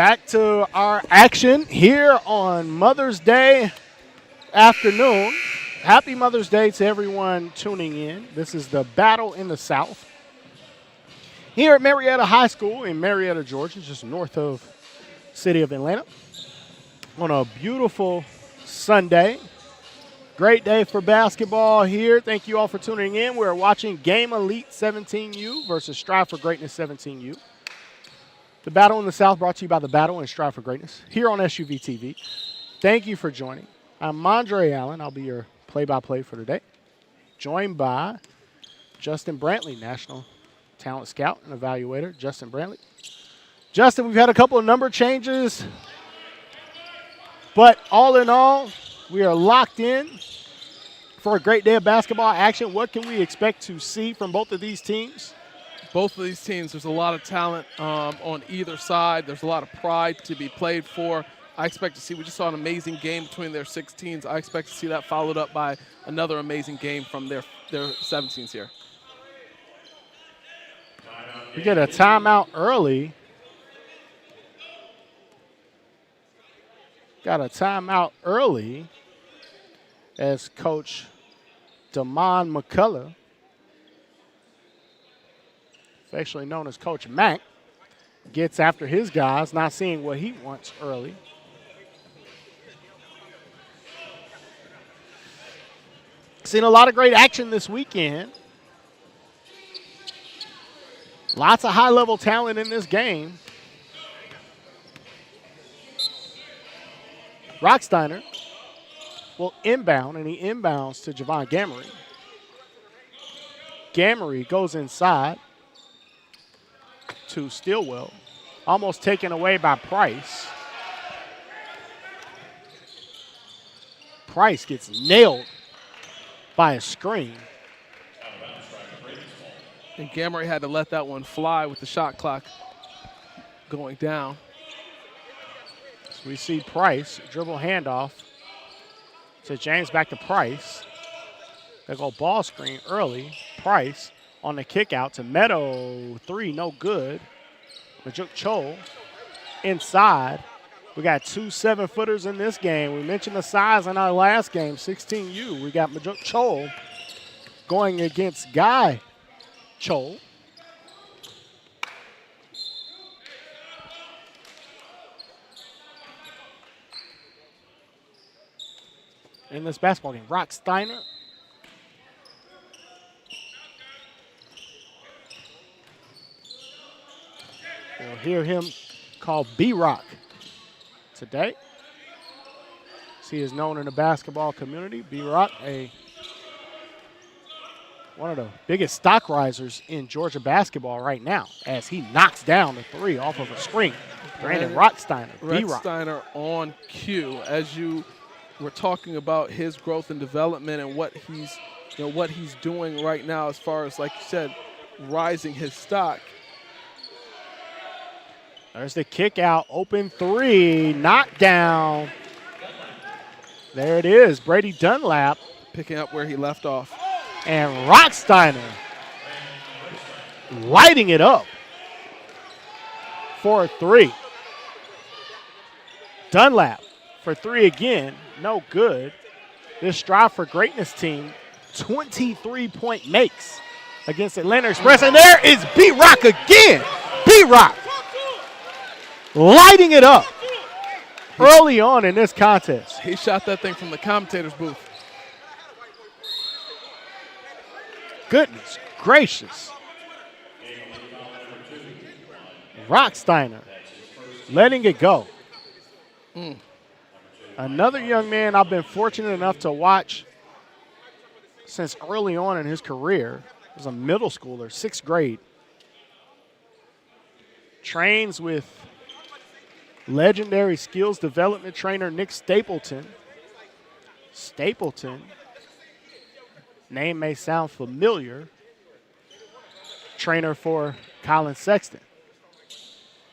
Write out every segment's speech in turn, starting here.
Back to our action here on Mother's Day afternoon. Happy Mother's Day to everyone tuning in. This is the Battle in the South here at Marietta High School in Marietta, Georgia, just north of the city of Atlanta. On a beautiful Sunday. Great day for basketball here. Thank you all for tuning in. We're watching Game Elite 17U versus Strive for Greatness 17U. The Battle in the South brought to you by the Battle and Strive for Greatness here on SUV TV. Thank you for joining. I'm Mondre Allen. I'll be your play-by-play for today. Joined by Justin Brantley, National Talent Scout and Evaluator. Justin Brantley. Justin, we've had a couple of number changes, but all in all, we are locked in for a great day of basketball action. What can we expect to see from both of these teams? Both of these teams, there's a lot of talent on either side. There's a lot of pride to be played for. I expect to see, we just saw an amazing game between their 16s. I expect to see that followed up by another amazing game from their 17s here. We get a timeout early. Got a timeout early as Coach Damon McCullough, affectionately known as Coach Mack, gets after his guys, not seeing what he wants early. Seen a lot of great action this weekend. Lots of high-level talent in this game. Rexsigner will inbound, and he inbounds to Javon Gamery. Gamery goes inside to Stillwell, almost taken away by Price. Price gets nailed by a screen. And Gamery had to let that one fly with the shot clock going down. So we see Price dribble handoff to James, back to Price. They go ball screen early. Price on the kick out to Meadow. Three, no good. Majuk Chol inside. We got two 7-footers in this game. We mentioned the size in our last game, 16U. We got Majuk Chol going against Guy Chol. In this basketball game, Rexsigner. We'll hear him called B-Rock today. He is known in the basketball community. B-Rock, one of the biggest stock risers in Georgia basketball right now, as he knocks down the three off of a screen. Brandon Rexsigner, B-Rock. Rexsigner on cue. As you were talking about his growth and development and what he's doing right now as far as, like you said, rising his stock. There's the kick out, open three, knockdown. There it is, Brady Dunlap. Picking up where he left off. And Rexsigner lighting it up for a three. Dunlap for three again, no good. This Strive for Greatness team, 23-point makes against Atlanta Express. And there is B-Rock again. B-Rock lighting it up early on in this contest. He shot that thing from the commentator's booth. Goodness gracious. Rexsigner letting it go. Another young man I've been fortunate enough to watch since early on in his career. He was a middle schooler, 6th grade. Trains with legendary skills development trainer Nick Stapleton. Stapleton, name may sound familiar, trainer for Colin Sexton,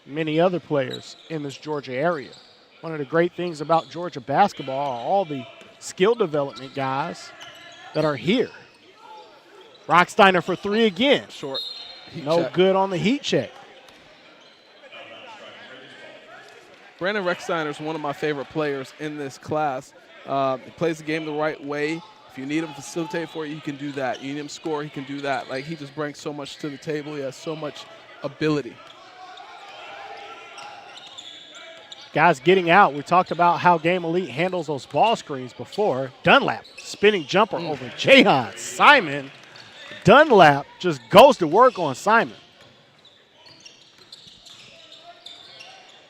many other players in this Georgia area. One of the great things about Georgia basketball are all the skill development guys that are here. Rexsigner for three again. Short. No good on the heat check. Brandon Rexsigner is one of my favorite players in this class. He plays the game the right way. If you need him to facilitate for you, he can do that. You need him to score, he can do that. Like, he just brings so much to the table. He has so much ability. Guys getting out. We talked about how Game Elite handles those ball screens before. Dunlap, spinning jumper over Jahan Simon. Dunlap just goes to work on Simon.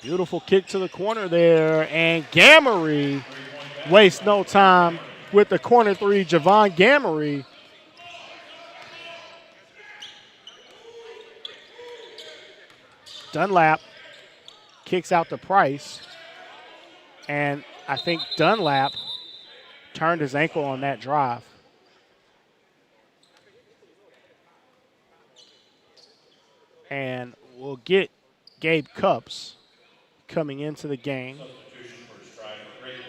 Beautiful kick to the corner there, and Gamery wastes no time with the corner three. Javon Gamery. Dunlap kicks out to Price, and I think Dunlap turned his ankle on that drive. And we'll get Gabe Cups coming into the game.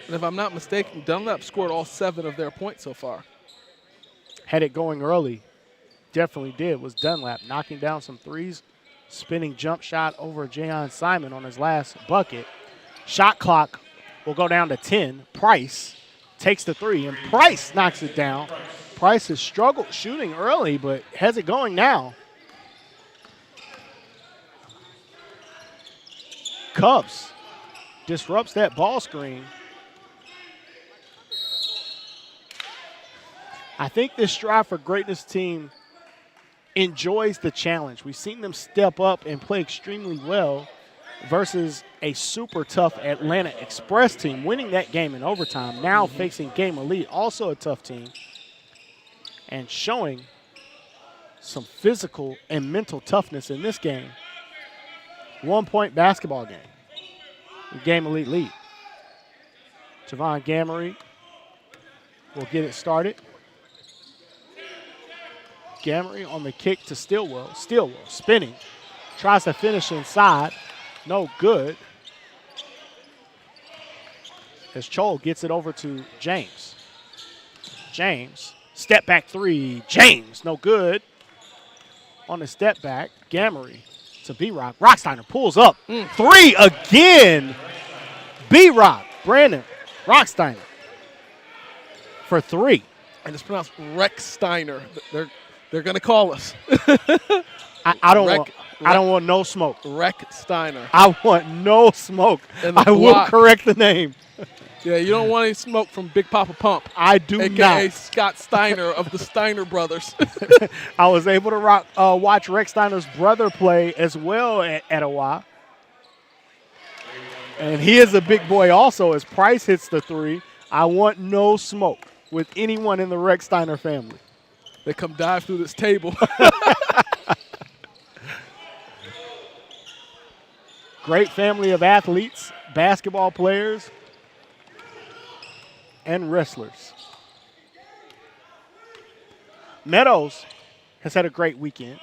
And if I'm not mistaken, Dunlap scored all 7 of their points so far. Had it going early. Definitely did. Was Dunlap knocking down some threes. Spinning jump shot over Jahan Simon on his last bucket. Shot clock will go down to 10. Price takes the 3, and Price knocks it down. Price has struggled shooting early, but has it going now. Cubs disrupts that ball screen. I think this Strive for Greatness team enjoys the challenge. We've seen them step up and play extremely well versus a super tough Atlanta Express team, winning that game in overtime, now facing Game Elite, also a tough team, and showing some physical and mental toughness in this game. 1-point basketball game. Game Elite lead. Javon Gamery will get it started. Gamery on the kick to Stillwell. Stillwell spinning. Tries to finish inside. No good. As Chol gets it over to James. James. Step back 3. James. No good. On the step back. Gamery to B-Rock. Rexsigner pulls up. 3 again. B-Rock. Brandon Rexsigner for 3. And it's pronounced Rexsigner. They're going to call us. I don't want no smoke. Rexsigner. I want no smoke. I will block. correct the name. Yeah, you don't want any smoke from Big Papa Pump. I do AKA not. Scott Steiner of the Steiner brothers. I was able to watch Rex Steiner's brother play as well at Etowah. And he is a big boy also as Price hits the 3. I want no smoke with anyone in the Rex Steiner family. They come dive through this table. Great family of athletes, basketball players, and wrestlers. Meadows has had a great weekend.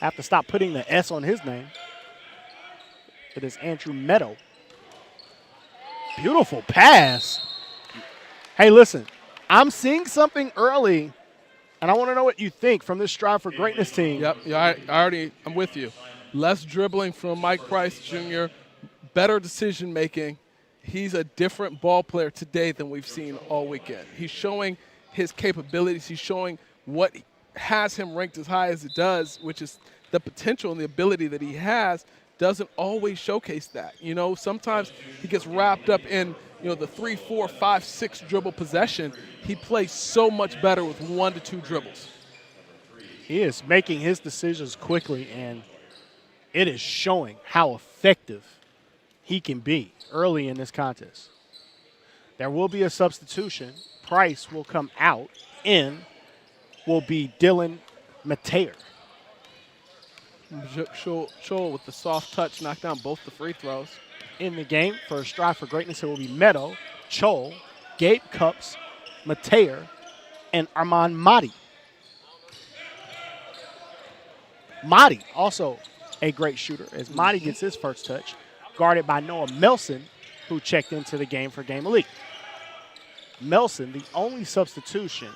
I have to stop putting the S on his name. It is Andrew Meadow. Beautiful pass. Hey, listen, I'm seeing something early, and I want to know what you think from this Strive for Greatness team. Yep, yeah, I'm with you. Less dribbling from Mike Price Jr., better decision making. He's a different ball player today than we've seen all weekend. He's showing his capabilities. He's showing what has him ranked as high as it does, which is the potential and the ability that he has. Doesn't always showcase that. You know, sometimes he gets wrapped up in, you know, the 3, 4, 5, 6 dribble possession. He plays so much better with 1 to 2 dribbles. He is making his decisions quickly, and it is showing how effective he can be early in this contest. There will be a substitution. Price will come out. In will be Dylan Mateer. Chol with the soft touch knocked down both the free throws. In the game for Strive for Greatness, it will be Meadow, Chol, Gabe Cups, Mateer, and Armand Mahdi. Mahdi also a great shooter as Mahdi gets his first touch, guarded by Noah Melson, who checked into the game for Game Elite. Melson, the only substitution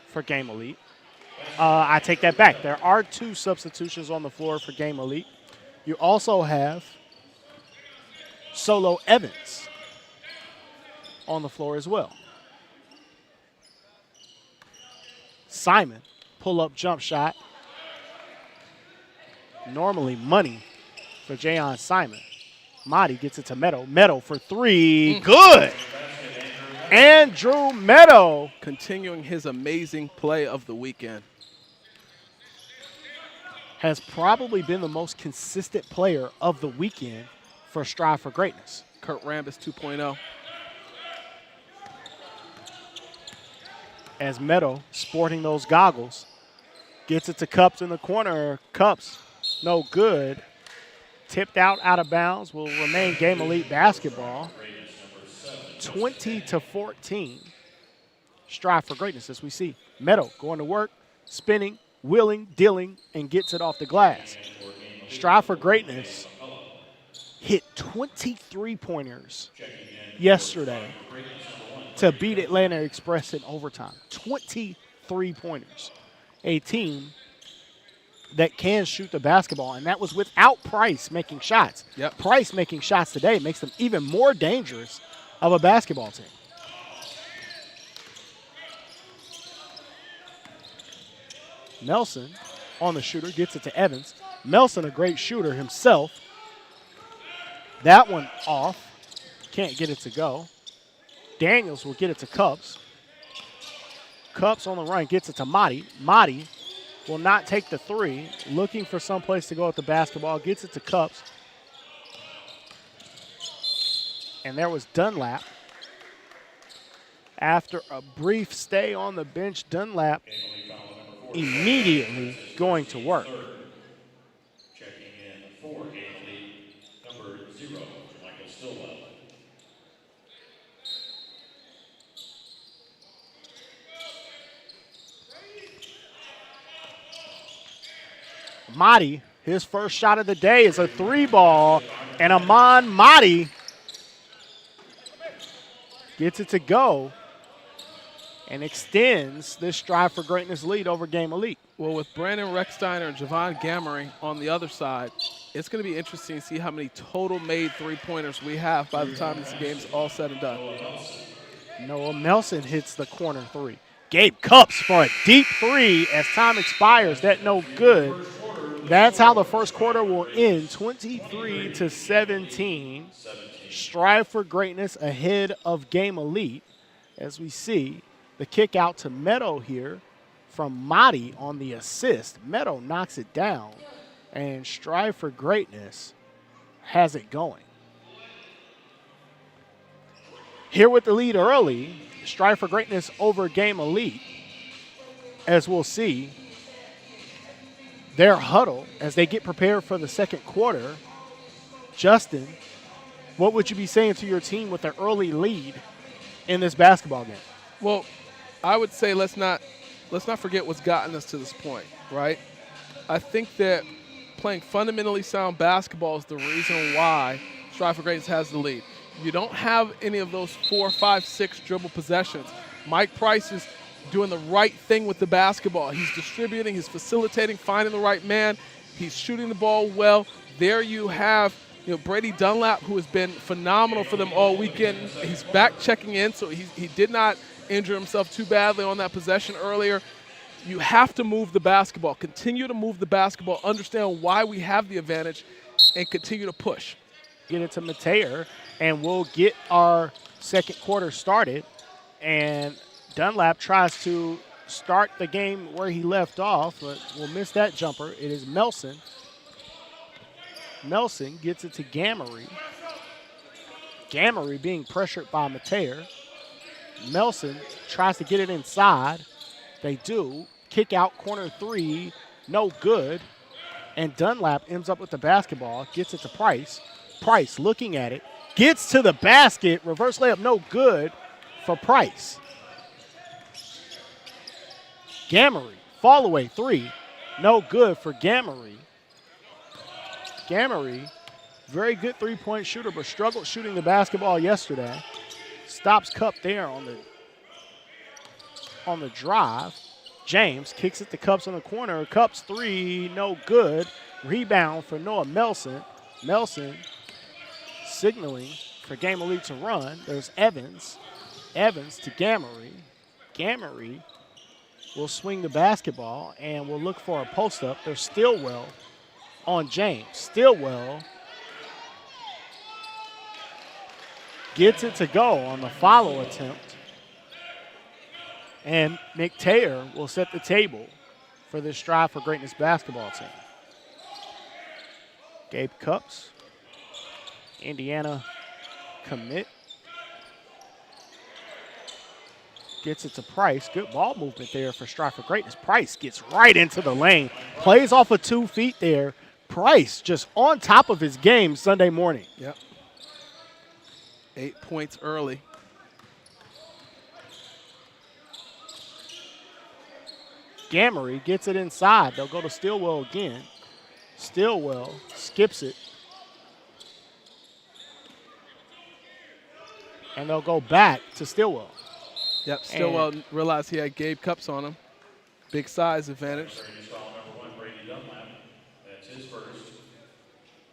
for Game Elite. I take that back. There are 2 substitutions on the floor for Game Elite. You also have Solo Evans on the floor as well. Simon, pull-up jump shot. Normally money for Jayon Simon. Mahdi gets it to Meadow. Meadow for three. Good. Andrew Meadow. Continuing his amazing play of the weekend. Has probably been the most consistent player of the weekend for Strive for Greatness. Kurt Rambis 2.0. As Meadow, sporting those goggles, gets it to Cups in the corner. Cups, no good. Tipped out of bounds, will remain Game Elite basketball. 20-14. Strive for Greatness, as we see. Meadow going to work, spinning, wheeling, dealing, and gets it off the glass. Strive for Greatness hit 23-pointers yesterday to beat Atlanta Express in overtime. 23-pointers. A team that can shoot the basketball, and that was without Price making shots. Yep. Price making shots today makes them even more dangerous of a basketball team. Nelson on the shooter, gets it to Evans. Nelson, a great shooter himself. That one off. Can't get it to go. Daniels will get it to Cups. Cups on the run, gets it to Mahdi. Mahdi will not take the three. Looking for someplace to go with the basketball. Gets it to Cups. And there was Dunlap. After a brief stay on the bench, Dunlap immediately going to work. Checking in for game lead, number 0, Michael Stillwell. Mahdi, his first shot of the day is a three ball, and Amon Mahdi gets it to go and extends this Strive for Greatness lead over Game Elite. Well, with Brandon Rexsigner and Javon Gamory on the other side, it's going to be interesting to see how many total made three-pointers we have by the time this game's all said and done. Noah Melson hits the corner three. Gabe Cups for a deep three as time expires. That no good. That's how the first quarter will end, 23-17. Strive for Greatness ahead of Game Elite as we see the kick out to Meadow here from Mahdi on the assist. Meadow knocks it down, and Strive for Greatness has it going. Here with the lead early, Strive for Greatness over Game Elite, as we'll see their huddle as they get prepared for the second quarter. Justin, what would you be saying to your team with their early lead in this basketball game? Well, I would say let's not forget what's gotten us to this point, right? I think that playing fundamentally sound basketball is the reason why Strive for Greatness has the lead. You don't have any of those 4, 5, 6 dribble possessions. Mike Price is doing the right thing with the basketball. He's distributing, he's facilitating, finding the right man. He's shooting the ball well. There you have Brady Dunlap, who has been phenomenal for them all weekend. He's back checking in, so he did not injure himself too badly on that possession earlier. You have to move the basketball. Continue to move the basketball. Understand why we have the advantage and continue to push. Get it to Mateer, and we'll get our second quarter started. And Dunlap tries to start the game where he left off, but we'll miss that jumper. It is Melson. Melson gets it to Gamory. Gamory being pressured by Mateer. Melson tries to get it inside. They do. Kick out, corner three, no good. And Dunlap ends up with the basketball, gets it to Price. Price looking at it, gets to the basket, reverse layup, no good for Price. Gamory, fall away three, no good for Gamory. Gamory, very good three-point shooter, but struggled shooting the basketball yesterday. Stops Cup there on the drive. James kicks it to Cups on the corner. Cups three, no good. Rebound for Noah Melson. Melson signaling for Game Elite to run. There's Evans. Evans to Gamery. Gamery will swing the basketball and will look for a post-up. There's Stillwell on James. Stillwell gets it to go on the follow attempt. And McTayer will set the table for this Strive for Greatness basketball team. Gabe Cups, Indiana commit. Gets it to Price. Good ball movement there for Strive for Greatness. Price gets right into the lane. Plays off of 2 feet there. Price just on top of his game Sunday morning. Yep. 8 points early. Gamery gets it inside. They'll go to Stillwell again. Stillwell skips it. And they'll go back to Stillwell. Yep, Stillwell realized he had Gabe Cups on him. Big size advantage. Greatness foul number 1, Brady Dunlap. That's his first.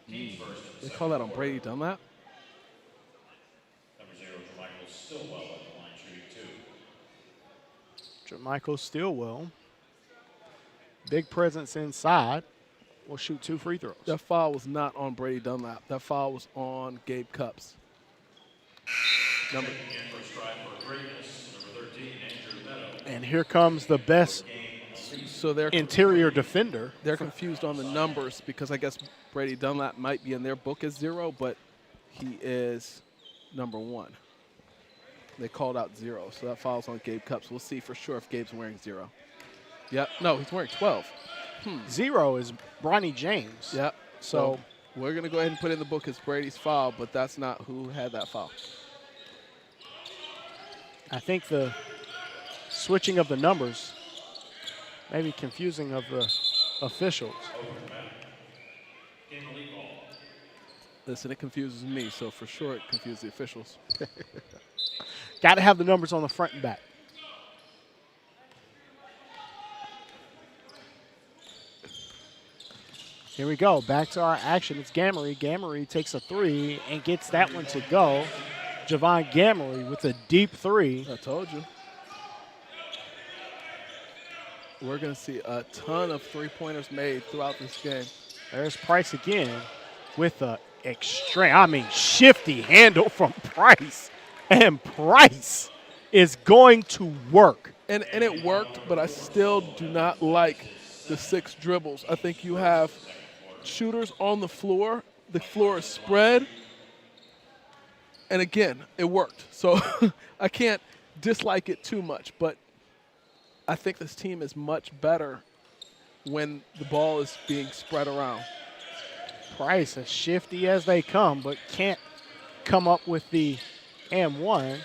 Team's first. They call that on Brady Dunlap? Number 0, Jermichael Stillwell at the line shooting 2. Jermichael Stillwell. Big presence inside. Will shoot 2 free throws. That foul was not on Brady Dunlap. That foul was on Gabe Cups. Checking in for Strive for Greatness, number 13, Andrew Meadow. And here comes the best So they're interior defender. they're confused on the numbers because I guess Brady Dunlap might be in their book as 0, but he is number 1. They called out 0, so that foul's on Gabe Cups. We'll see for sure if Gabe's wearing 0. Yep. No, he's wearing 12. 0 is Bronny James. Yep. So we're going to go ahead and put in the book as Brady's foul, but that's not who had that foul. I think the switching of the numbers may be confusing of the officials. Game Elite ball. Listen, it confuses me, so for sure it confused the officials. Got to have the numbers on the front and back. Here we go. Back to our action. It's Gamery. Gamery takes a 3 and gets that one to go. Javon Gamery with a deep 3. I told you. We're going to see a ton of three-pointers made throughout this game. There's Price again with a shifty handle from Price. And Price is going to work. And it worked, but I still do not like the 6 dribbles. I think you have shooters on the floor. The floor is spread. And again, it worked. So I can't dislike it too much, but I think this team is much better when the ball is being spread around. Price as shifty as they come, but can't come up with the M1.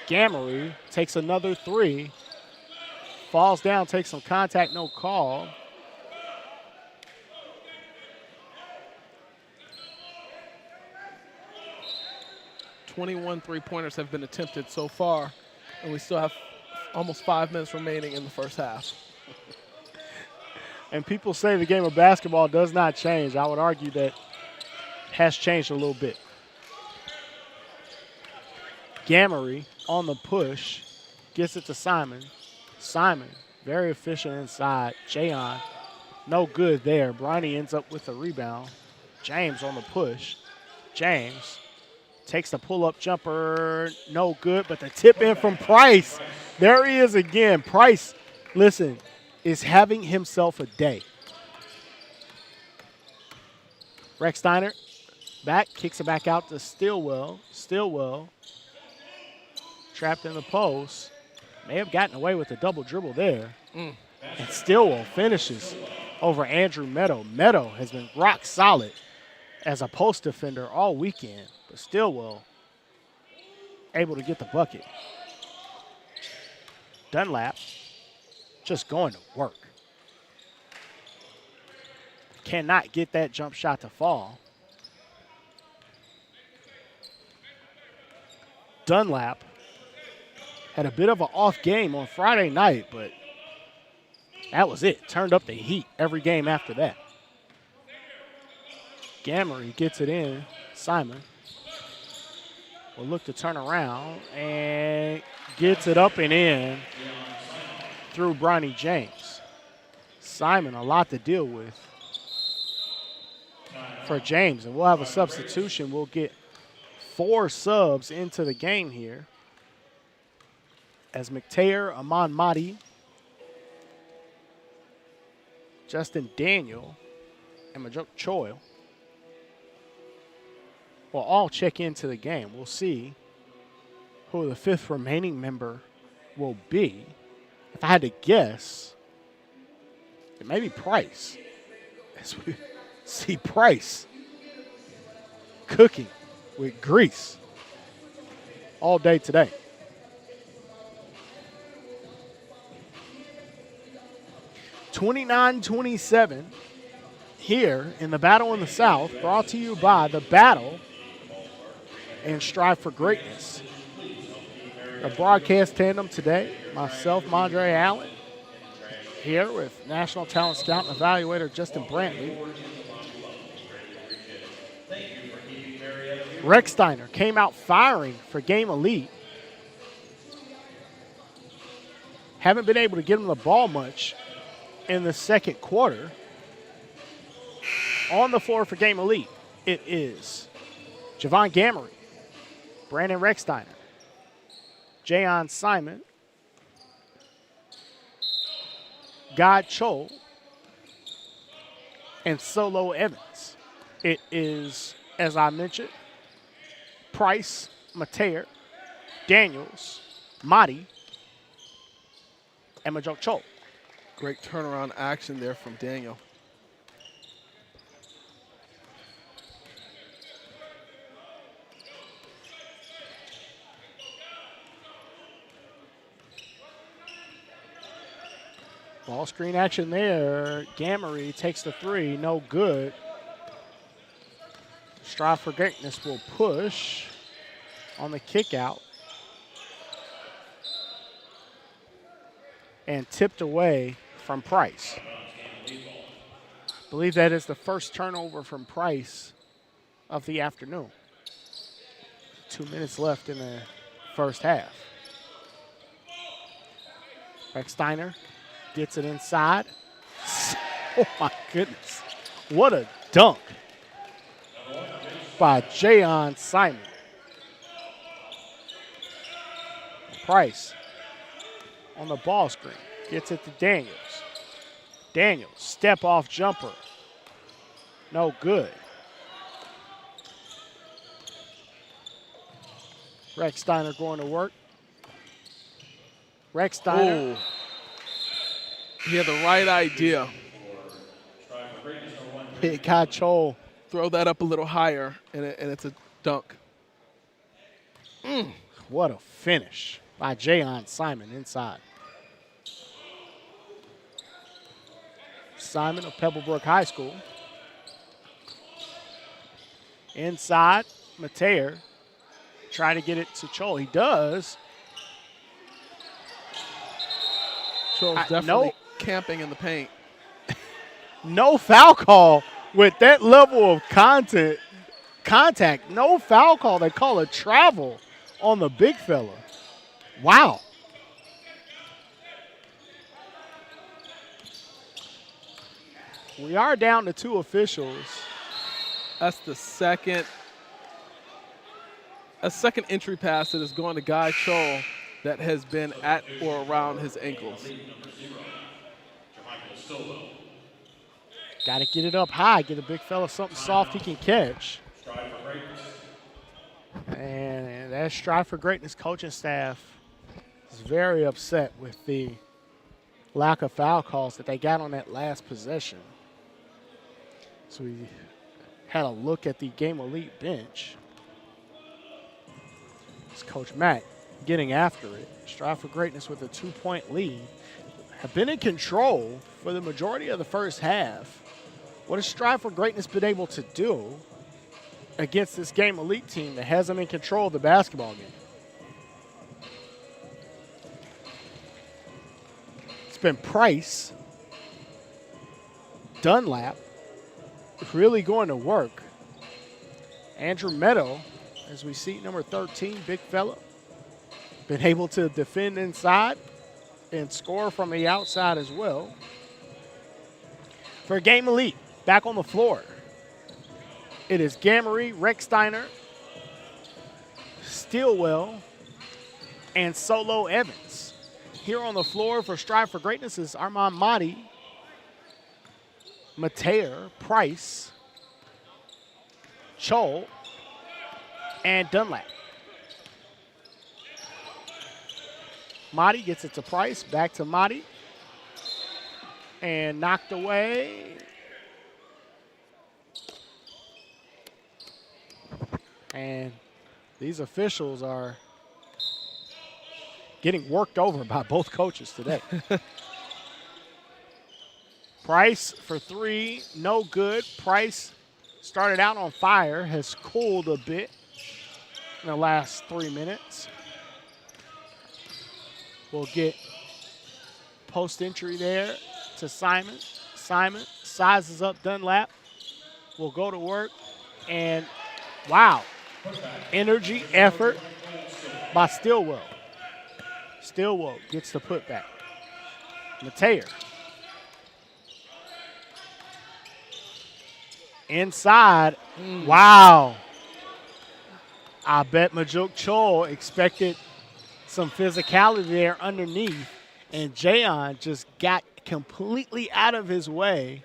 Gamery takes another 3. Falls down, takes some contact, no call. Three-pointers have been attempted so far, and we still have almost 5 minutes remaining in the first half. And people say the game of basketball does not change. I would argue that has changed a little bit. Gamery on the push, gets it to Simon. Simon, very efficient inside. Jayon, no good there. Bronny ends up with a rebound. James on the push. James takes the pull-up jumper, no good, but the tip in from Price. There he is again. Price, listen, is having himself a day. Rexsigner back, kicks it back out to Stillwell. Stillwell trapped in the post. May have gotten away with a double dribble there. And Stillwell finishes over Andrew Meadow. Meadow has been rock solid as a post defender all weekend, but Stillwell able to get the bucket. Dunlap just going to work. Cannot get that jump shot to fall. Dunlap had a bit of an off game on Friday night, but that was it. Turned up the heat every game after that. Gamery gets it in. Simon will look to turn around and gets it up and in through Bronny James. Simon, a lot to deal with for James, and we'll have a substitution. We'll get 4 subs into the game here as McTayer, Amon Madi, Justin Daniel, and Majuk Choi will all check into the game. We'll see who the 5th remaining member will be. If I had to guess, it may be Price. As we see Price cooking with grease all day today. (29-27) here in the Battle in the South, brought to you by the Battle and Strive for Greatness. A broadcast tandem today, myself, Mondre Allen, here with National Talent Scout and Evaluator Justin Brantley. Rexsigner came out firing for Game Elite. Haven't been able to get him the ball much in the second quarter. On the floor for Game Elite, it is Javon Gamery, Brandon Rexsigner, Jayon Simon, God Chol, and Solo Evans. It is, as I mentioned, Price, Mateer, Daniels, Madi, and Majuk Chol. Great turnaround action there from Daniel. Ball screen action there. Gamery takes the 3, no good. Strive for Greatness will push on the kick out. And tipped away from Price. I believe that is the first turnover from Price of the afternoon. 2 minutes left in the first half. Rexsigner gets it inside. Oh my goodness. What a dunk by Jayon Simon. Price on the ball screen. Gets it to Daniels. Daniels, step off jumper. No good. Rexsigner going to work. Rexsigner. Oh. He had the right idea. Hit Chol. Throw that up a little higher, and it's a dunk. What a finish by Jayon Simon inside. Simon of Pebblebrook High School. Inside, Mateer trying to get it to Chol. He does. Chol's definitely camping in the paint. No foul call with that level of contact. No foul call. They call it travel on the big fella. Wow. We are down to 2 officials. That's the second entry pass that is going to Guy Chol that has been at or around his ankles. Got to get it up high, get a big fella something soft he can catch. And that Strive for Greatness coaching staff is very upset with the lack of foul calls that they got on that last possession. So we had a look at the Game Elite bench. It's Coach Mack getting after it. Strive for Greatness with a 2-point lead. Have been in control for the majority of the first half. What has Strive for Greatness been able to do against this Game Elite team that has them in control of the basketball game? It's been Price, Dunlap, really going to work. Andrew Meadow, as we see, number 13, big fella, been able to defend inside and score from the outside as well. For Game Elite, back on the floor, it is Gamery, Rexsigner, Stilwell, and Solo Evans. Here on the floor for Strive for Greatness is Armand Mahdi, Mateer, Price, Chol, and Dunlap. Mahdi gets it to Price, back to Mahdi, and knocked away. And these officials are getting worked over by both coaches today. Price for three, no good. Price started out on fire, has cooled a bit in the last 3 minutes. We'll get post entry there to Simon. Simon sizes up Dunlap. Will go to work, and wow, energy, effort by Stilwell. Stilwell gets the putback. Mateer. Inside, wow. I bet Majuk Chol expected some physicality there underneath, and Jayon just got completely out of his way.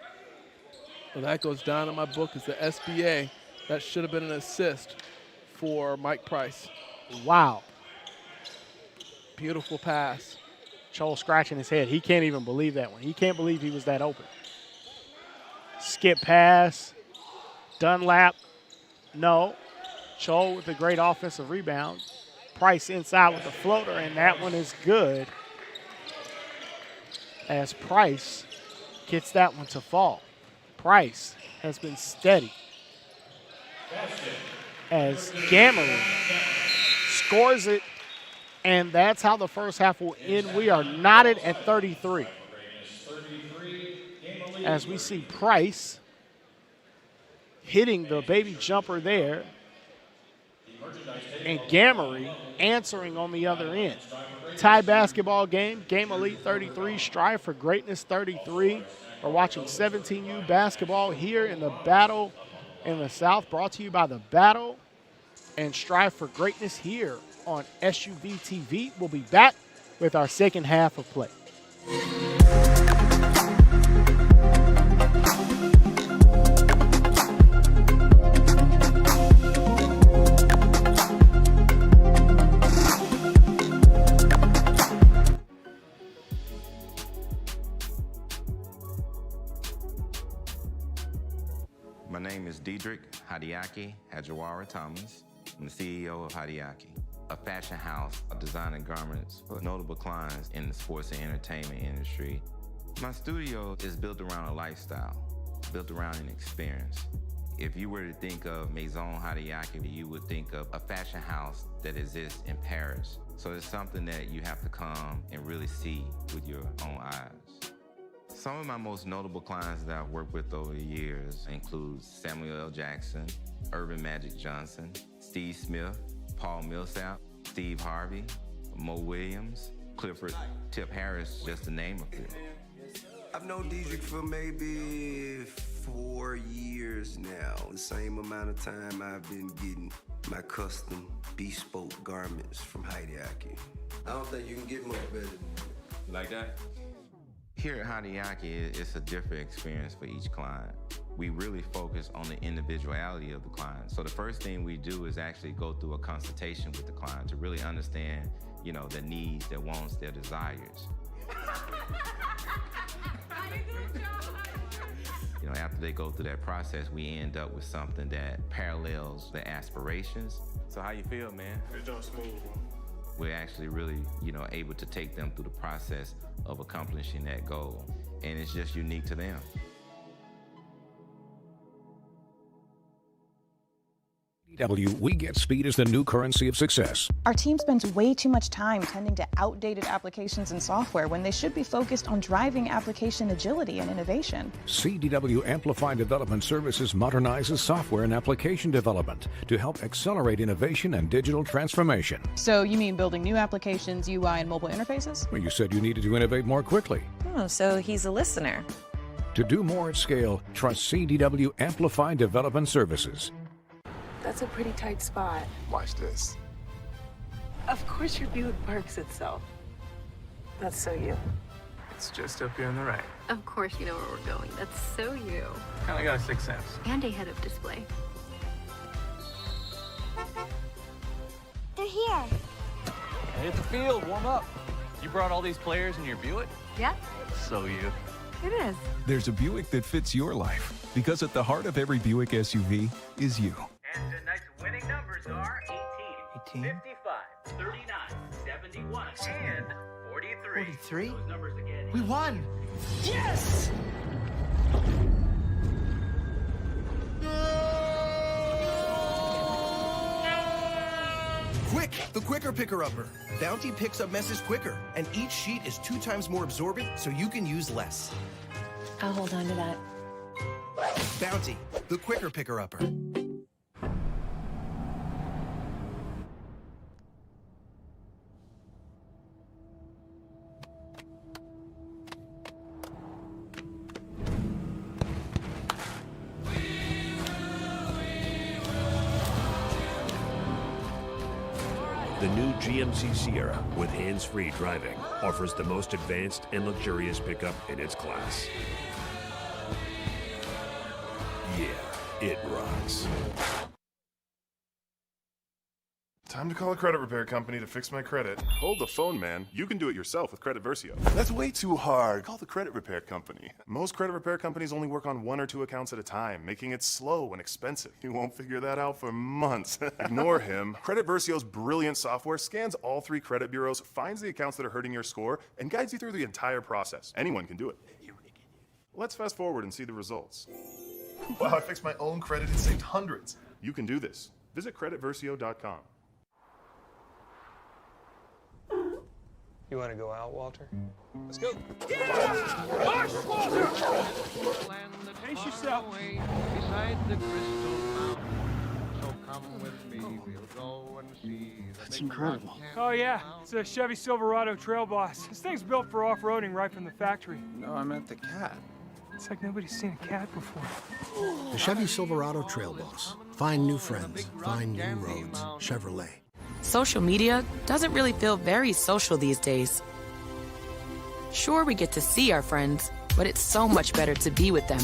Well, that goes down in my book as the SBA. That should have been an assist for Mike Price. Wow. Beautiful pass. Chol scratching his head. He can't even believe that one. He can't believe he was that open. Skip pass. Dunlap, no. Chol with a great offensive rebound. Price inside with the floater, and that one is good as Price gets that one to fall. Price has been steady as Gamery scores it, and that's how the first half will end. We are knotted at 33 as we see Price hitting the baby jumper there, and Gamery answering on the other end. Tie basketball game, Game Elite 33, Strive for Greatness 33. We're watching 17U basketball here in the Battle in the South, brought to you by the Battle and Strive for Greatness here on SUV TV. We'll be back with our second half of play. My name is Diedrich Hadiaki Hajawara Thomas. I'm the CEO of Hadiaki, a fashion house of designing garments for notable clients in the sports and entertainment industry. My studio is built around a lifestyle, built around an experience. If you were to think of Maison Hadiaki, you would think of a fashion house that exists in Paris. So it's something that you have to come and really see with your own eyes. Some of my most notable clients that I've worked with over the years include Samuel L. Jackson, Urban Magic Johnson, Steve Smith, Paul Millsap, Steve Harvey, Mo Williams, Clifford Tip Harris, just to name a few. I've known Diedrich for maybe 4 years now. The same amount of time I've been getting my custom bespoke garments from Hadiaki. I don't think you can get much better than that. Like that? Here at Hadiaki, it's a different experience for each client. We really focus on the individuality of the client. So the first thing we do is actually go through a consultation with the client to really understand, their needs, their wants, their desires. After they go through that process, we end up with something that parallels their aspirations. So how you feel, man? It's done smooth, bro. We're actually really, able to take them through the process of accomplishing that goal. And it's just unique to them. We get speed as the new currency of success. Our team spends way too much time tending to outdated applications and software when they should be focused on driving application agility and innovation. CDW Amplify Development Services modernizes software and application development to help accelerate innovation and digital transformation. So you mean building new applications, UI, and mobile interfaces? Well, you said you needed to innovate more quickly. Oh, so he's a listener. To do more at scale, trust CDW Amplify Development Services. That's a pretty tight spot. Watch this. Of course your Buick parks itself. That's so you. It's just up here on the right. Of course you know where we're going. That's so you. Kinda got a sixth sense. And a head-up display. They're here. Hit the field, warm up. You brought all these players in your Buick? Yeah. So you. It is. There's a Buick that fits your life, because at the heart of every Buick SUV is you. And tonight's winning numbers are 18, 55, 39, 71, and 43. 43? Those numbers again. We won! Yes! Quick, the quicker picker-upper. Bounty picks up messes quicker, and each sheet is 2 times more absorbent, so you can use less. I'll hold on to that. Bounty, the quicker picker-upper. The new GMC Sierra with hands-free driving offers the most advanced and luxurious pickup in its class. Yeah, it rocks. Time to call a credit repair company to fix my credit. Hold the phone, man. You can do it yourself with Credit Versio. That's way too hard. Call the credit repair company. Most credit repair companies only work on 1 or 2 accounts at a time, making it slow and expensive. You won't figure that out for months. Ignore him. Credit Versio's brilliant software scans all 3 credit bureaus, finds the accounts that are hurting your score, and guides you through the entire process. Anyone can do it. Let's fast forward and see the results. Wow, I fixed my own credit and saved hundreds. You can do this. Visit creditversio.com. You want to go out, Walter? Let's go. March, Walter! Pace yourself. Beside the crystal mountain. So come with me, we'll go and see. That's incredible. Oh yeah, it's a Chevy Silverado Trail Boss. This thing's built for off-roading right from the factory. No, I meant the cat. It's like nobody's seen a cat before. The Chevy Silverado Trail Boss. Find new friends, find new roads. Chevrolet. Social media doesn't really feel very social these days. Sure, we get to see our friends, but it's so much better to be with them.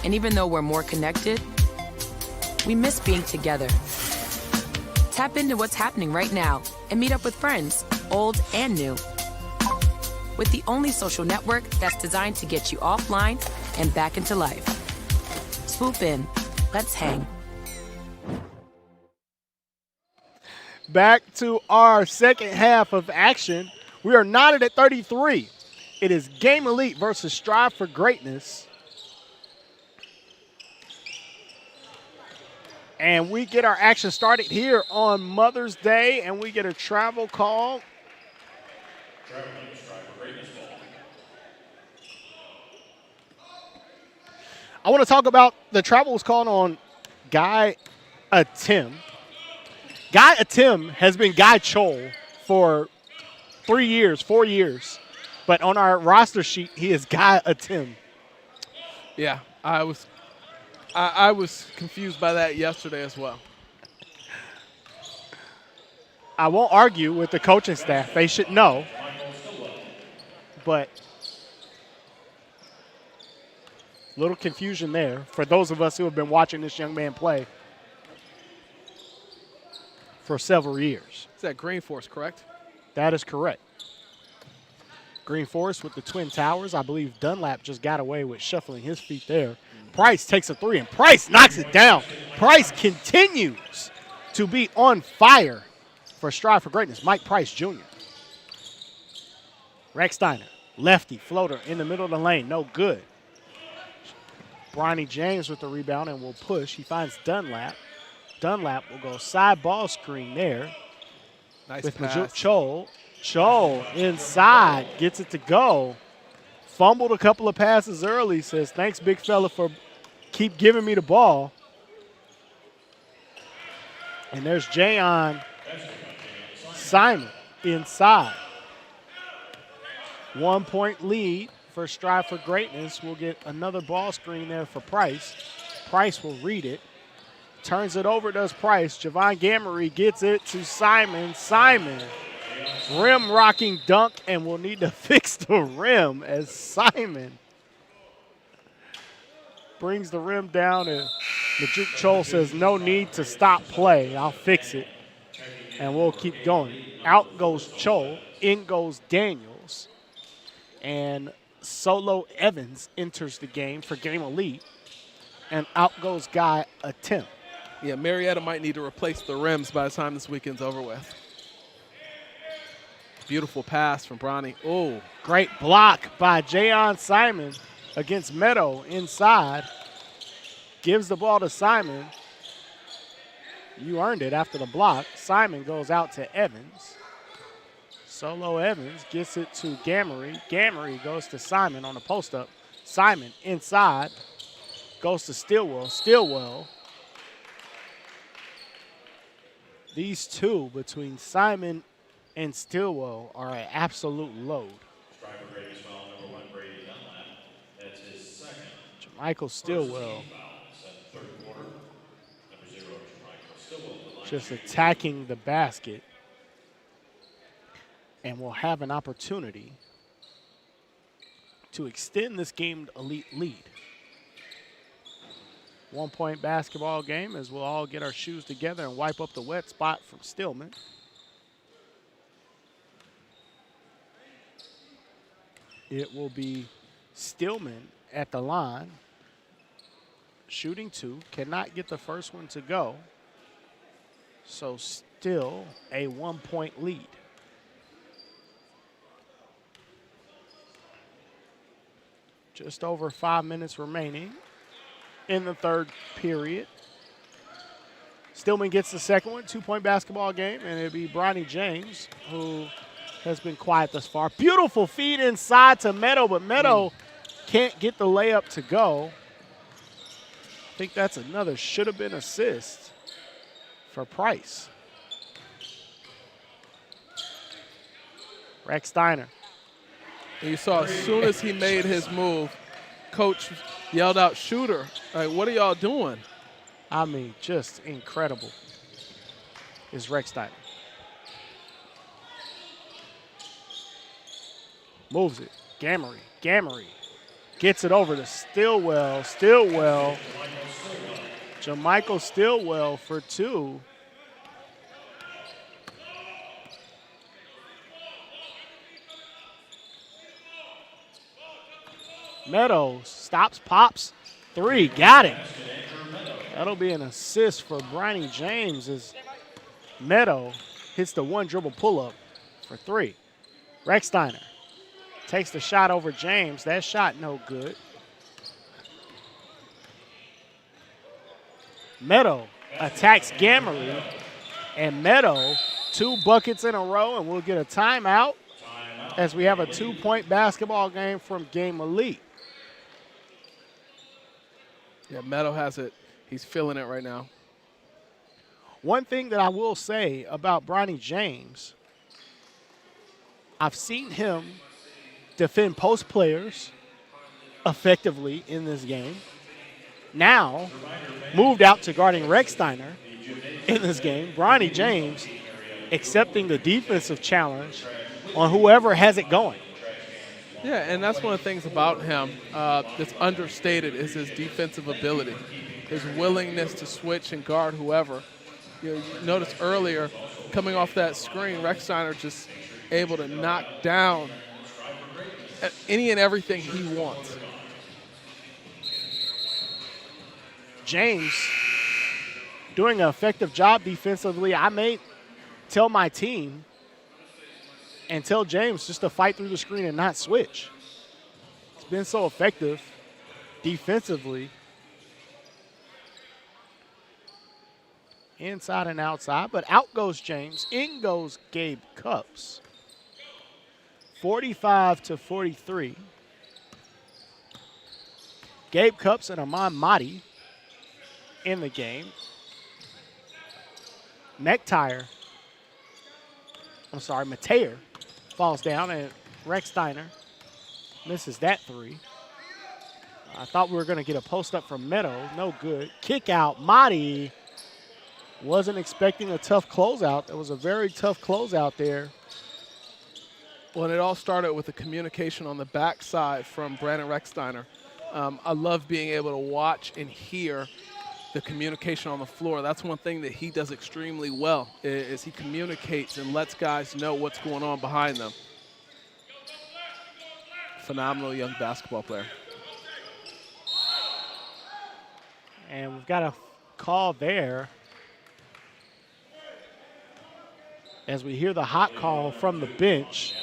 And even though we're more connected, we miss being together. Tap into what's happening right now and meet up with friends, old and new. With the only social network that's designed to get you offline and back into life. Swoop in. Let's hang. Back to our second half of action. We are knotted at 33. It is Game Elite versus Strive for Greatness. And we get our action started here on Mother's Day, and we get a travel call. I want to talk about the travel was called on Guy Atim. Guy Atim has been Guy Chol for 4 years. But on our roster sheet, he is Guy Atim. Yeah, I was confused by that yesterday as well. I won't argue with the coaching staff. They should know. But little confusion there for those of us who have been watching this young man play for several years. Is that Green Force, correct? That is correct. Green Forest with the Twin Towers. I believe Dunlap just got away with shuffling his feet there. Price takes a 3, and Price knocks it down. Price continues to be on fire for Strive for Greatness. Mike Price Jr. Rexsigner, lefty, floater in the middle of the lane. No good. Bronny James with the rebound and will push. He finds Dunlap. Dunlap will go side ball screen there. Nice with pass. Chol. Chol inside, gets it to go. Fumbled a couple of passes early, says, thanks, big fella, for keep giving me the ball. And there's Jayon Simon inside. 1 point lead for Strive for Greatness. We'll get another ball screen there for Price. Price will read it. Turns it over, does Price. Javon Gamery gets it to Simon. Simon, rim rocking dunk, and we'll need to fix the rim as Simon brings the rim down, and Majuk Chol says, no need to stop play. I'll fix it. And we'll keep going. Out goes Chol, in goes Daniels, and Solo Evans enters the game for Game Elite, and out goes Guy Attempt. Yeah, Marietta might need to replace the rims by the time this weekend's over with. Beautiful pass from Bronny. Oh, great block by Jayon Simon against Meadow inside. Gives the ball to Simon. You earned it after the block. Simon goes out to Evans. Solo Evans gets it to Gamery. Gamery goes to Simon on the post-up. Simon inside. Goes to Stillwell. Stillwell. These two between Simon and Stillwell are an absolute load. Michael Stillwell just attacking the basket, and will have an opportunity to extend this game elite lead. 1 point basketball game as we'll all get our shoes together and wipe up the wet spot from Stillman. It will be Stillman at the line. Shooting two, cannot get the first one to go. So still a 1 point lead. Just over 5 minutes remaining in the third period. Stillman gets the second one, 2 point basketball game, and it'll be Bronny James who has been quiet thus far. Beautiful feed inside to Meadow, but Meadow can't get the layup to go. I think that's another should have been assist for Price. Rexsigner. And you saw as soon as he made his move, coach yelled out, shooter. Like, what are y'all doing? I mean, just incredible is Rexsigner. Moves it. Gamery. Gamery gets it over to Stillwell. Stillwell. Jamichael Stillwell for two. Meadows stops, pops, three, got him. That'll be an assist for Bronny James as Meadow hits the one dribble pull-up for three. Rexsigner takes the shot over James. That shot no good. Meadow attacks Gamery, and Meadow 2 buckets in a row, and we'll get a timeout as we have a 2 point basketball game from Game Elite. Yeah, Meadow has it. He's feeling it right now. One thing that I will say about Bronny James, I've seen him defend post players effectively in this game. Now, moved out to guarding Rexsigner in this game. Bronny James accepting the defensive challenge on whoever has it going. Yeah, and that's one of the things about him that's understated is his defensive ability, his willingness to switch and guard whoever. You notice earlier, coming off that screen, Rexsigner just able to knock down any and everything he wants. James doing an effective job defensively. I may tell my team and tell James just to fight through the screen and not switch. It's been so effective defensively. inside and outside, but out goes James. In goes Gabe Cups. 45-43. Gabe Cups and Amon Madi in the game. Mateer falls down, and Rexsigner misses that three. I thought we were going to get a post up from Meadow. No good. Kick out. Madi wasn't expecting a tough closeout. There was a very tough closeout there. Well, it all started with the communication on the backside from Brandon Rexsigner. I love being able to watch and hear the communication on the floor. That's one thing that he does extremely well, is he communicates and lets guys know what's going on behind them. Phenomenal young basketball player. And we've got a call there as we hear the hot call from the bench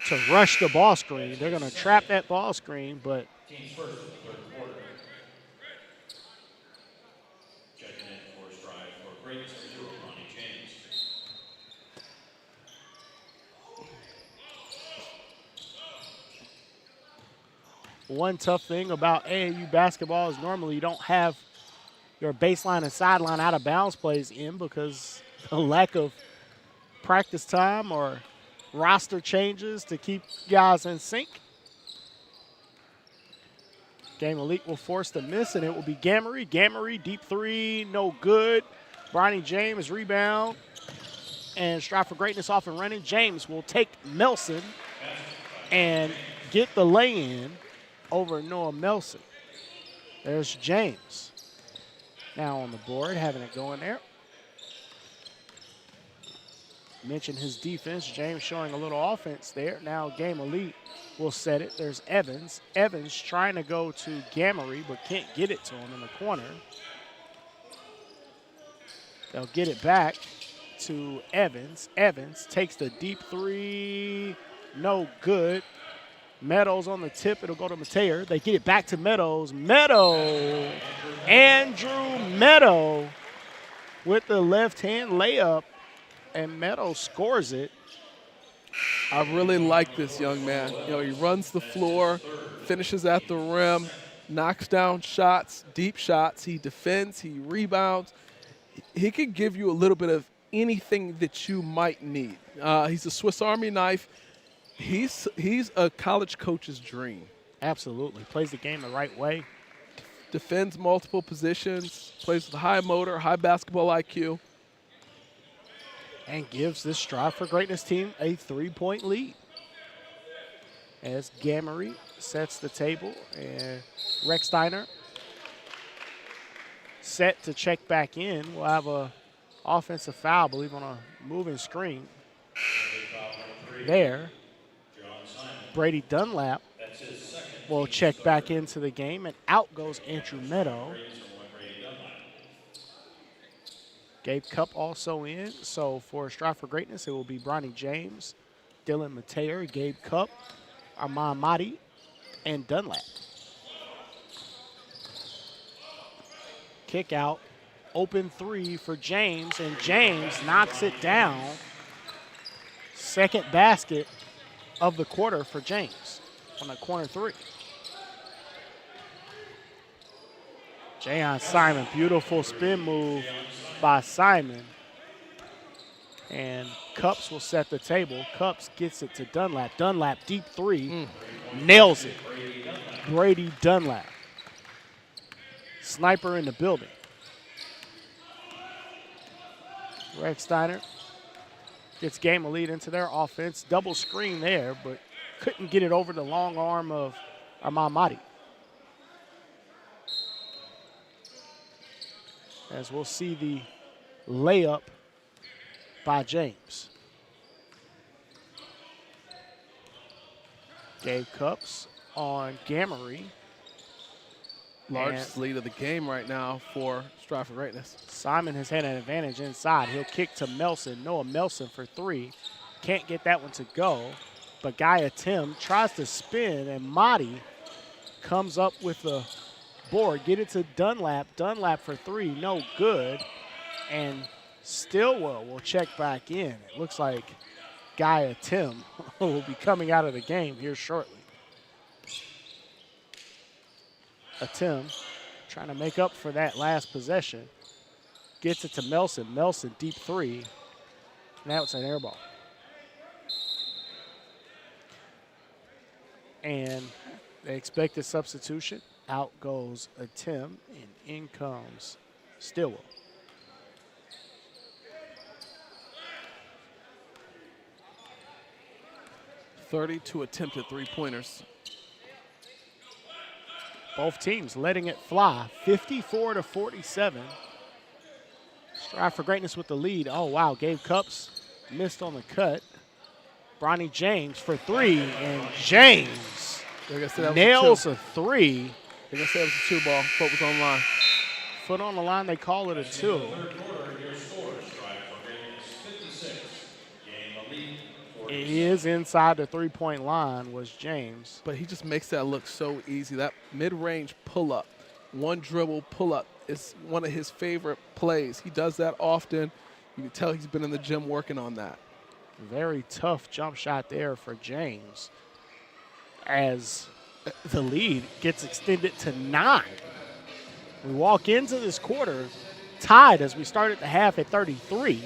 to rush the ball screen. They're going to trap that ball screen, but Teams first in the third quarter. Checking in for Strive for Greatness to Ronnie James. one tough thing about AAU basketball is normally you don't have your baseline and sideline out of bounds plays in because the lack of practice time or roster changes to keep guys in sync. Game Elite will force the miss, and it will be Gamery. Gamery, deep three, no good. Bronny James, rebound. And Strive for Greatness off and running. James will take Melson and get the lay-in over Noah Melson. There's James. Now on the board, having it going there. Mentioned his defense. James showing a little offense there. Now Game Elite will set it. There's Evans. Evans trying to go to Gamery, but can't get it to him in the corner. They'll get it back to Evans. Evans takes the deep three. No good. Meadows on the tip. It'll go to Mateer. They get it back to Meadows. Andrew Meadow with the left-hand layup, and Meadows scores it. I really like this young man. You know, he runs the floor, finishes at the rim, knocks down shots, deep shots. He defends, he rebounds. He can give you a little bit of anything that you might need. He's a Swiss Army knife. He's a college coach's dream. Absolutely. Plays the game the right way. Defends multiple positions, plays with high motor, high basketball IQ. And gives this Strive for Greatness team a 3-point lead. As Gamery sets the table, and Rexsigner set to check back in. We'll have a offensive foul, I believe, on a moving screen. There, Brady Dunlap will check back into the game, and out goes Andrew Meadow. Gabe Cup also in. So for Strive for Greatness, it will be Bronny James, Dylan Mateer, Gabe Cup, Armand Madi, and Dunlap. Kick out, open three for James, and James knocks it down. Second basket of the quarter for James on a corner three. Jayon Simon, beautiful spin move by Simon. And Cups will set the table. Cups gets it to Dunlap. Dunlap, deep three, nails it. Brady Dunlap. Sniper in the building. Rexsigner gets Game Elite into their offense. Double screen there, but couldn't get it over the long arm of Armand Madi. As we'll see the layup by James. Gabe Cups on Gamery. Largest lead of the game right now for Strive for Greatness. Simon has had an advantage inside. He'll kick to Melson. Noah Melson for three. Can't get that one to go. But Gaia Tim tries to spin, and Madi comes up with the board. Get it to Dunlap. Dunlap for three. No good. And Stillwell will check back in. It looks like Gaia Tim will be coming out of the game here shortly. Tim trying to make up for that last possession. Gets it to Melson. Melson, deep three. Now it's an air ball. And the expected substitution. Out goes a Tim, and in comes Stillwell. .32 attempted three-pointers. Both teams letting it fly, 54-47. Strive for greatness with the lead. Oh, wow, Gabe Cups missed on the cut. Bronny James for three, and James nails a three. They're going to say it was a two ball. Foot was on line. Foot on the line, they call it a two. It is inside the three-point line was James. But he just makes that look so easy. That mid-range pull-up, one dribble pull-up is one of his favorite plays. He does that often. You can tell he's been in the gym working on that. Very tough jump shot there for James as the lead gets extended to 9. We walk into this quarter tied as we started the half at 33.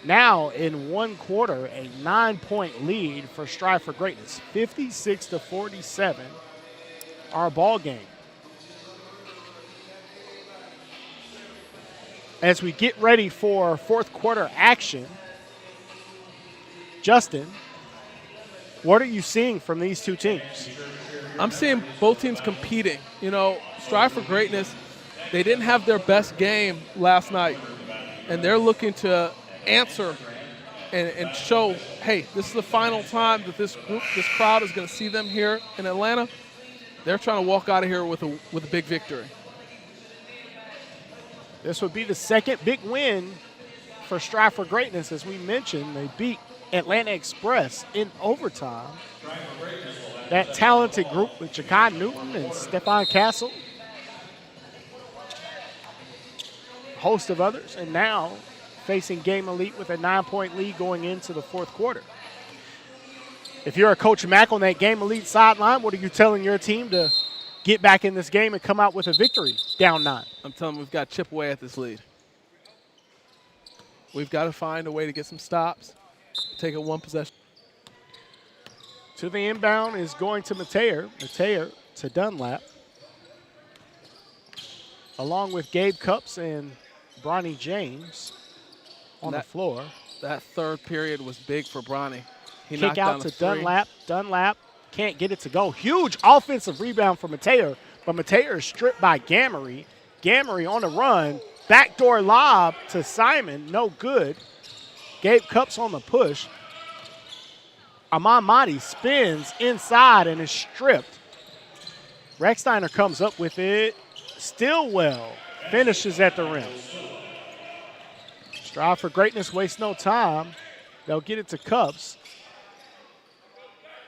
Now in one quarter, a 9-point lead for Strive for Greatness, 56-47, our ball game. As we get ready for fourth quarter action, Justin, what are you seeing from these two teams? I'm seeing both teams competing. You know, Strive for Greatness, they didn't have their best game last night, and they're looking to answer and show, hey, this is the final time that this crowd is going to see them here in Atlanta. They're trying to walk out of here with a big victory. This would be the second big win for Strive for Greatness. As we mentioned, they beat Atlanta Express in overtime. That talented group with Jakai Newton and Stephon Castle, a host of others, and now facing Game Elite with a 9-point lead going into the fourth quarter. If you're a Coach Mack on that Game Elite sideline, what are you telling your team to get back in this game and come out with a victory down 9? I'm telling them we've got to chip away at this lead. We've got to find a way to get some stops, take it one possession. To the inbound is going to Mateer. Mateer to Dunlap. Along with Gabe Cups and Bronny James on the floor. That third period was big for Bronny. He Kick out to three. Dunlap. Dunlap can't get it to go. Huge offensive rebound for Mateer, but Mateer is stripped by Gamery. Gamery on the run. Backdoor lob to Simon. No good. Gabe Cups on the push. Amon Mahdi spins inside and is stripped. Rexsigner comes up with it. Stillwell finishes at the rim. Strive for Greatness, waste no time. They'll get it to Cups.